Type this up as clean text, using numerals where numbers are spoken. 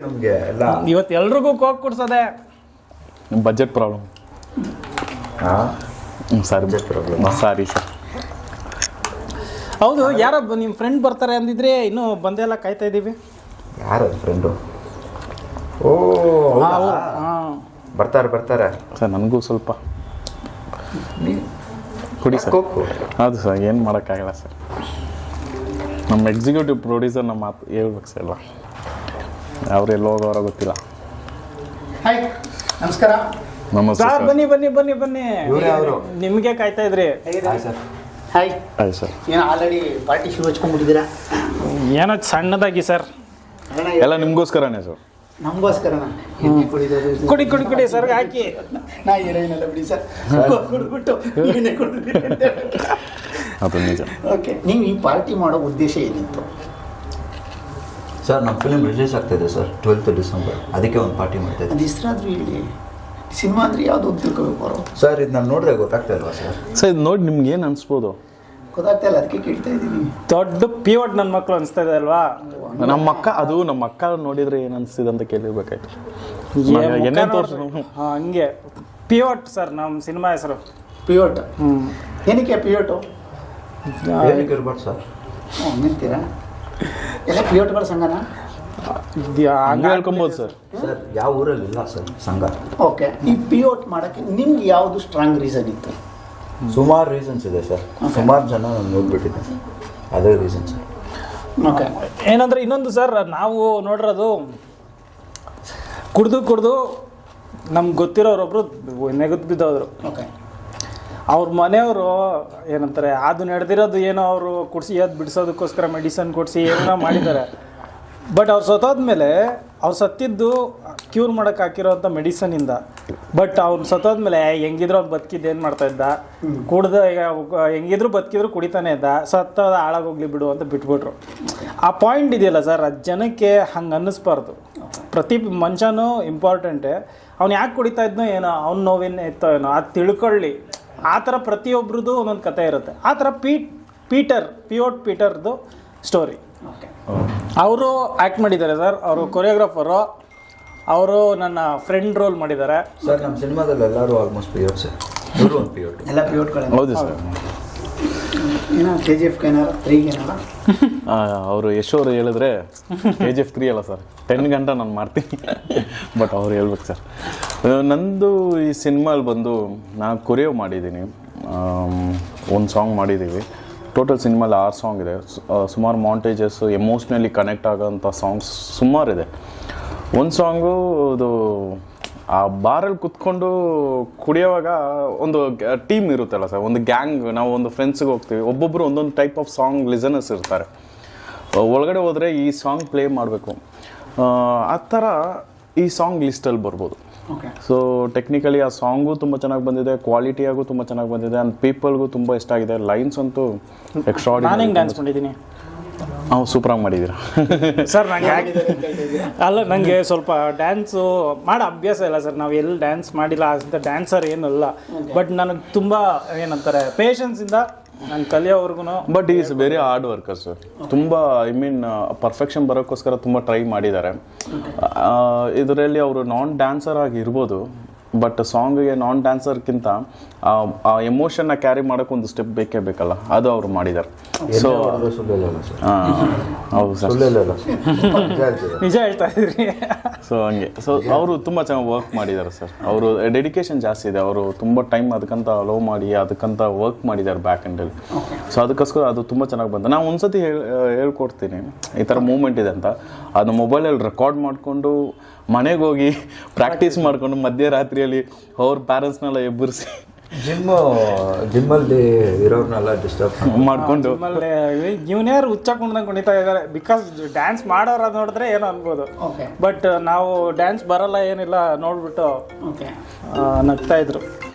ನಮಗೆ ಎಲ್ಲ ಇವತ್ತು ಎಲ್ರಿಗೂ ಕೋಕ್ ಕೊಡ್ಸೋದೆ. Budget problem. Sir budget problem. Sorry sir. ಹೌದು, ಯಾರೋ ನಿಮ್ಮ ಫ್ರೆಂಡ್ ಬರ್ತಾರೆ ಅಂದಿದ್ರೆ ಇನ್ನೂ ಬಂದೆಲ್ಲ ಕಾಯ್ತಾ ಇದ್ದೀವಿ. ಯಾರು ಫ್ರೆಂಡು? ಓ ಬರ್ತಾರೆ ಸರ್. ನನಗೂ ಸ್ವಲ್ಪ ಕೊಡಿ ಸರ್. ಹೌದು ಸರ್, ಏನು ಮಾಡೋಕ್ಕಾಗಲ್ಲ ಸರ್. ನಮ್ಮ ಎಕ್ಸಿಕ್ಯೂಟಿವ್ ಪ್ರೊಡ್ಯೂಸರ್ ನಮ್ಮ ಮಾತು ಹೇಳ್ಬೇಕು ಸರ್. ಎಲ್ಲ ಅವ್ರು ಎಲ್ಲಿ ಹೋಗೋರ ಗೊತ್ತಿಲ್ಲ. ಹಾಯ್, ನಮಸ್ಕಾರ. ನಮಸ್ತೆ ಸರ್, ಸರ್. ಬನ್ನಿ ಬನ್ನಿ ಬನ್ನಿ ಬನ್ನಿ. ಅವರು ನಿಮಗೆ ಕಾಯ್ತಾ ಇದ್ರಿ. ಸರ್. ಹಾಯ್. ಆಯ್ತು ಸರ್. ಏನೋ ಆಲ್ರೆಡಿ ಪಾರ್ಟಿ ಶುರು ಹಚ್ಕೊಂಡ್ಬಿಟ್ಟಿದ್ದೀರಾ? ಏನೋ ಸಣ್ಣದಾಗಿ ಸರ್. ಎಲ್ಲ ನಿಮಗೋಸ್ಕರನೇ ಸರ್. ನಮಗೋಸ್ಕರನ ಎಣ್ಣೆ ಕುಡಿದೋದು. ಕುಡಿ ಕುಡಿ ಕುಡಿ ಸರ್, ಹಾಕಿ. ನಾ ಏನೇನಲ್ಲ ಬಿಡಿ ಸರ್, ಕುಡಿದ್ಬಿಟ್ಟು ಎಣ್ಣೆ ಕುಡಿದ್ರಿ ಅಂತ. ಅದು ನಿಜ. ಓಕೆ, ನೀವು ಈ ಪಾರ್ಟಿ ಮಾಡೋ ಉದ್ದೇಶ ಏನಿತ್ತು? ಸರ್ ನಮ್ಮ ಫಿಲ್ಮ್ ರಿಲೀಸ್ ಆಗ್ತಾಯಿದೆ ಸರ್ 12th ಡಿಸೆಂಬರ್. ಅದಕ್ಕೆ ಒಂದು ಪಾರ್ಟಿ ಮಾಡ್ತಾ ಇದ್ದೀವಿ. ಅದು ಹೆಸರಾದ್ರೂ ಹೇಳಿ. ಸಿನಿಮಾ ಅಂದರೆ ಯಾವುದು ಅಂತ ತಿಳ್ಕೊಬೇಕು ಅವರು. ಸರ್ ಇದು ನಾನು ನೋಡಿದ್ರೆ ಗೊತ್ತಾಗ್ತಾ ಇಲ್ವಾ ಸರ್? ಸರ್ ಇದು ನೋಡಿ ನಿಮ್ಗೆ ಏನು ಅನಿಸ್ಬೋದು? ಗೊತ್ತಾಗ್ತಾ ಇಲ್ಲ, ಅದಕ್ಕೆ ಕೇಳ್ತಾ ಇದ್ದೀನಿ. ದೊಡ್ಡ ಪಿವಟ್ ನನ್ನ ಮಕ್ಕಳು ಅನಿಸ್ತಾ ಇದೆ ಅಲ್ವಾ? ನಮ್ಮ ಅಕ್ಕ ನೋಡಿದ್ರೆ ಏನು ಅನಿಸ್ತಿದೆ ಅಂತ ಕೇಳಿರ್ಬೇಕಾಯ್ತು. ಎಣ್ಣೆ ತೋರಿಸು. ಹಂಗೆ ಪಿವಟ್ ಸರ್ ನಮ್ಮ ಸಿನಿಮಾ ಹೆಸರು. ಪಿಯೋಟ್. ಏನಕ್ಕೆ ಪಿಯೋಟು? ಏನಕ್ಕೆ ಇರ್ಬಾರ್ದು ಸರ್? ನಿಂತೀರಾ ಎಲ್ಲ ಪಿಯೋಟ್ಗಳ ಸಂಘನ? ಹಂಗೆ ಹೇಳ್ಕೊಬೋದು ಸರ್. ಸರ್ ಯಾವ ಊರಲ್ಲಿ ಇಲ್ಲ ಸರ್ ಸಂಘ. ಓಕೆ, ಈ ಪಿಯೋಟ್ ಮಾಡೋಕ್ಕೆ ನಿಮ್ಗೆ ಯಾವುದು ಸ್ಟ್ರಾಂಗ್ ರೀಸನ್ ಇತ್ತು? ಸುಮಾರು ರೀಸನ್ಸ್ ಇದೆ ಸರ್. ಸುಮಾರು ಜನ ನಾನು ನೋಡ್ಬಿಟ್ಟಿದ್ದೆ. ಅದೇ ರೀಸನ್ ಸರ್. ಓಕೆ, ಏನಂದ್ರೆ ಇನ್ನೊಂದು ಸರ್, ನಾವು ನೋಡಿರೋದು ಕುಡ್ದು ನಮ್ಗೆ ಗೊತ್ತಿರೋರೊಬ್ರು ನೆಗೆದು ಬಿದ್ದೋದ್ರು. ಓಕೆ, ಅವ್ರ ಮನೆಯವರು ಏನಂತಾರೆ, ಅದು ನಡೆದಿರೋದು ಏನೋ ಅವರು ಕುಡಿಸಿ ಅದು ಬಿಡಿಸೋದಕ್ಕೋಸ್ಕರ ಮೆಡಿಸನ್ ಕೊಡಿಸಿ ಏನೋ ಮಾಡಿದ್ದಾರೆ. ಬಟ್ ಅವ್ರು ಸತ್ತೋದ್ಮೇಲೆ ಅವ್ರು ಸತ್ತಿದ್ದು ಕ್ಯೂರ್ ಮಾಡೋಕ್ಕೆ ಹಾಕಿರೋಂಥ ಮೆಡಿಸನಿಂದ. ಬಟ್ ಅವ್ನು ಸತ್ತೋದ್ಮೇಲೆ ಹೆಂಗಿದ್ರು ಅವ್ನು ಬದುಕಿದ್ದು ಏನು ಮಾಡ್ತಾ ಇದ್ದ, ಕುಡ್ದು ಹೆಂಗಿದ್ರು ಬದುಕಿದ್ರು ಕುಡಿತಾನೆ ಇದ್ದ, ಸತ್ತೋದ ಹಾಳಾಗೋಗ್ಲಿ ಬಿಡು ಅಂತ ಬಿಟ್ಬಿಟ್ರು. ಆ ಪಾಯಿಂಟ್ ಇದೆಯಲ್ಲ ಸರ್, ಅದು ಜನಕ್ಕೆ ಹಂಗೆ ಅನ್ನಿಸ್ಬಾರ್ದು. ಪ್ರತಿ ಮನುಷ್ಯನೂ ಇಂಪಾರ್ಟೆಂಟೇ. ಅವ್ನು ಯಾಕೆ ಕುಡಿತಾ ಇದ್ನೋ ಏನೋ, ಅವ್ನ ನೋವೇನು ಇತ್ತೋ ಏನೋ, ಅದು ತಿಳ್ಕೊಳ್ಳಿ. ಆ ಥರ ಪ್ರತಿಯೊಬ್ರದ್ದು ಒಂದೊಂದು ಕಥೆ ಇರುತ್ತೆ. ಆ ಥರ ಪಿಯೋಟ್ ಪೀಟರ್ದು ಸ್ಟೋರಿ. ಓಕೆ, ಅವರು ಆ್ಯಕ್ಟ್ ಮಾಡಿದ್ದಾರೆ ಸರ್. ಅವರು ಕೊರಿಯೋಗ್ರಾಫರು. ಅವರು ನನ್ನ ಫ್ರೆಂಡ್ ರೋಲ್ ಮಾಡಿದ್ದಾರೆ ಸರ್. ನಮ್ಮ ಸಿನಿಮಾದಲ್ಲಿ ಎಲ್ಲರೂ ಆಲ್ಮೋಸ್ಟ್ ಪಿಯೋಟ್ ಸರ್. ಇವರು ಒಂದು ಪಿಯೋಟ್. ಎಲ್ಲ ಪಿಯೋಟ್ಗಳೇ. ಹೌದು ಸರ್. ಏನೋ KGF ಏನಾರ 3 ಏನಾರ ಅವರು ಯಶೋರು ಹೇಳಿದ್ರೆ KGF 3 ಅಲ್ಲ ಸರ್, 10 ಗಂಟೆ ನಾನು ಮಾಡ್ತೀನಿ. ಬಟ್ ಅವ್ರು ಹೇಳ್ಬೇಕು ಸರ್. ನಂದು ಈ ಸಿನಿಮಾಲಿ ಬಂದು ನಾನು ಕೊರಿಯೋ ಮಾಡಿದ್ದೀನಿ. ಒಂದು ಸಾಂಗ್ ಮಾಡಿದ್ದೀವಿ. ಟೋಟಲ್ ಸಿನಿಮಾಲಿ 6 ಸಾಂಗ್ ಇದೆ. ಸುಮಾರು ಮಾಂಟೇಜಸ್, ಎಮೋಷ್ನಲಿ ಕನೆಕ್ಟ್ ಆಗೋಂಥ ಸಾಂಗ್ಸ್ ಸುಮಾರಿದೆ. ಒಂದು ಸಾಂಗು ಅದು ಆ ಬಾರಲ್ಲಿ ಕುತ್ಕೊಂಡು ಕುಡಿಯೋವಾಗ ಒಂದು ಟೀಮ್ ಇರುತ್ತಲ್ಲ ಸರ್, ಒಂದು ಗ್ಯಾಂಗ್. ನಾವು ಒಂದು ಫ್ರೆಂಡ್ಸ್ಗೆ ಹೋಗ್ತೀವಿ, ಒಬ್ಬೊಬ್ಬರು ಒಂದೊಂದು ಟೈಪ್ ಆಫ್ ಸಾಂಗ್ ಲಿಸನರ್ಸ್ ಇರ್ತಾರೆ. ಒಳಗಡೆ ಹೋದರೆ ಈ ಸಾಂಗ್ ಪ್ಲೇ ಮಾಡಬೇಕು, ಆ ಥರ ಈ ಸಾಂಗ್ ಲಿಸ್ಟಲ್ಲಿ ಬರ್ಬೋದು. ಓಕೆ, ಸೊ ಟೆಕ್ನಿಕಲಿ ಆ ಸಾಂಗು ತುಂಬ ಚೆನ್ನಾಗಿ ಬಂದಿದೆ, ಕ್ವಾಲಿಟಿಯಾಗೂ ತುಂಬ ಚೆನ್ನಾಗಿ ಬಂದಿದೆ, ಆ್ಯಂಡ್ ಪೀಪಲ್ಗೂ ತುಂಬ ಇಷ್ಟ ಆಗಿದೆ. ಲೈನ್ಸ್ ಅಂತೂ ಎಕ್ಸ್ಟ್ರಾರ್ಡಿನರಿ. ನಾನು ಹೆಂಗೆ ಡ್ಯಾನ್ಸ್ ಮಾಡಿದ್ದೀನಿ. ನಾವು ಸೂಪರಾಗಿ ಮಾಡಿದ್ದೀರಾ ಸರ್. ನನಗೆ ಸ್ವಲ್ಪ ಡ್ಯಾನ್ಸು ಮಾಡೋ ಅಭ್ಯಾಸ ಇಲ್ಲ ಸರ್. ನಾವು ಎಲ್ಲಿ ಡ್ಯಾನ್ಸ್ ಮಾಡಿಲ್ಲ ಅಂತ ಡ್ಯಾನ್ಸರ್ ಏನಲ್ಲ. ಬಟ್ ನನಗೆ ತುಂಬ ಏನಂತಾರೆ ಪೇಷನ್ಸಿಂದ ನಾನು ಕಲಿಯೋವರೆಗೂ. But is very hard worker sir. ತುಂಬ ಪರ್ಫೆಕ್ಷನ್ ಬರೋಕ್ಕೋಸ್ಕರ ತುಂಬ ಟ್ರೈ ಮಾಡಿದ್ದಾರೆ. ಇದರಲ್ಲಿ ಅವರು ನಾನ್ ಡ್ಯಾನ್ಸರ್ ಆಗಿ ಇರ್ಬೋದು, ಬಟ್ ಸಾಂಗಿಗೆ ನಾನ್ ಡ್ಯಾನ್ಸರ್ಗಿಂತ ಆ ಎಮೋಷನ್ನ ಕ್ಯಾರಿ ಮಾಡೋಕೆ ಒಂದು ಸ್ಟೆಪ್ ಬೇಕೇ ಬೇಕಲ್ಲ, ಅದು ಅವರು ಮಾಡಿದ್ದಾರೆ. ಸೊ ಹೌದು ಸರ್, ನಿಜ ಹೇಳ್ತಾ ಇದ್ರಿ. ಸೊ ಹಂಗೆ. ಸೊ ಅವರು ತುಂಬ ಚೆನ್ನಾಗಿ ವರ್ಕ್ ಮಾಡಿದ್ದಾರೆ ಸರ್. ಅವರು ಡೆಡಿಕೇಶನ್ ಜಾಸ್ತಿ ಇದೆ. ಅವರು ತುಂಬ ಟೈಮ್ ಅದಕ್ಕಂತ ಅಲೋ ಮಾಡಿ ಅದಕ್ಕಂತ ವರ್ಕ್ ಮಾಡಿದ್ದಾರೆ ಬ್ಯಾಕ್ ಎಂಡಲ್ಲಿ. ಸೊ ಅದಕ್ಕೋಸ್ಕರ ಅದು ತುಂಬ ಚೆನ್ನಾಗಿ ಬಂತು. ನಾನು ಒಂದ್ಸತಿ ಹೇಳ್ಕೊಡ್ತೀನಿ ಈ ಥರ ಮೂಮೆಂಟ್ ಇದೆ ಅಂತ. ಅದು ಮೊಬೈಲಲ್ಲಿ ರೆಕಾರ್ಡ್ ಮಾಡಿಕೊಂಡು ಮನೆಗೆ ಹೋಗಿ ಪ್ರಾಕ್ಟೀಸ್ ಮಾಡಿಕೊಂಡು ಮಧ್ಯರಾತ್ರಿಯಲ್ಲಿ ಅವ್ರ ಪ್ಯಾರೆಂಟ್ಸ್ನೆಲ್ಲ ಎಬ್ಬರಿಸಿ ಜಿಮ್ಮಲ್ಲಿ ಇರೋರ್ನೆಲ್ಲ ಡಿಸ್ಟರ್ಬ್ ಮಾಡಿಕೊಂಡು ಇವನ್ಯಾರು ಹುಚ್ಚಾಕೊಂಡ್ದಂಗೆ ಕುಣಿತಾ ಇದ್ದಾರೆ. ಬಿಕಾಸ್ ಡ್ಯಾನ್ಸ್ ಮಾಡೋರು ಅದು ನೋಡಿದ್ರೆ ಏನೋ ಅನ್ಬೋದು. ಬಟ್ ನಾವು ಡ್ಯಾನ್ಸ್ ಬರಲ್ಲ ಏನಿಲ್ಲ ನೋಡ್ಬಿಟ್ಟು ನಗ್ತಾ ಇದ್ರು.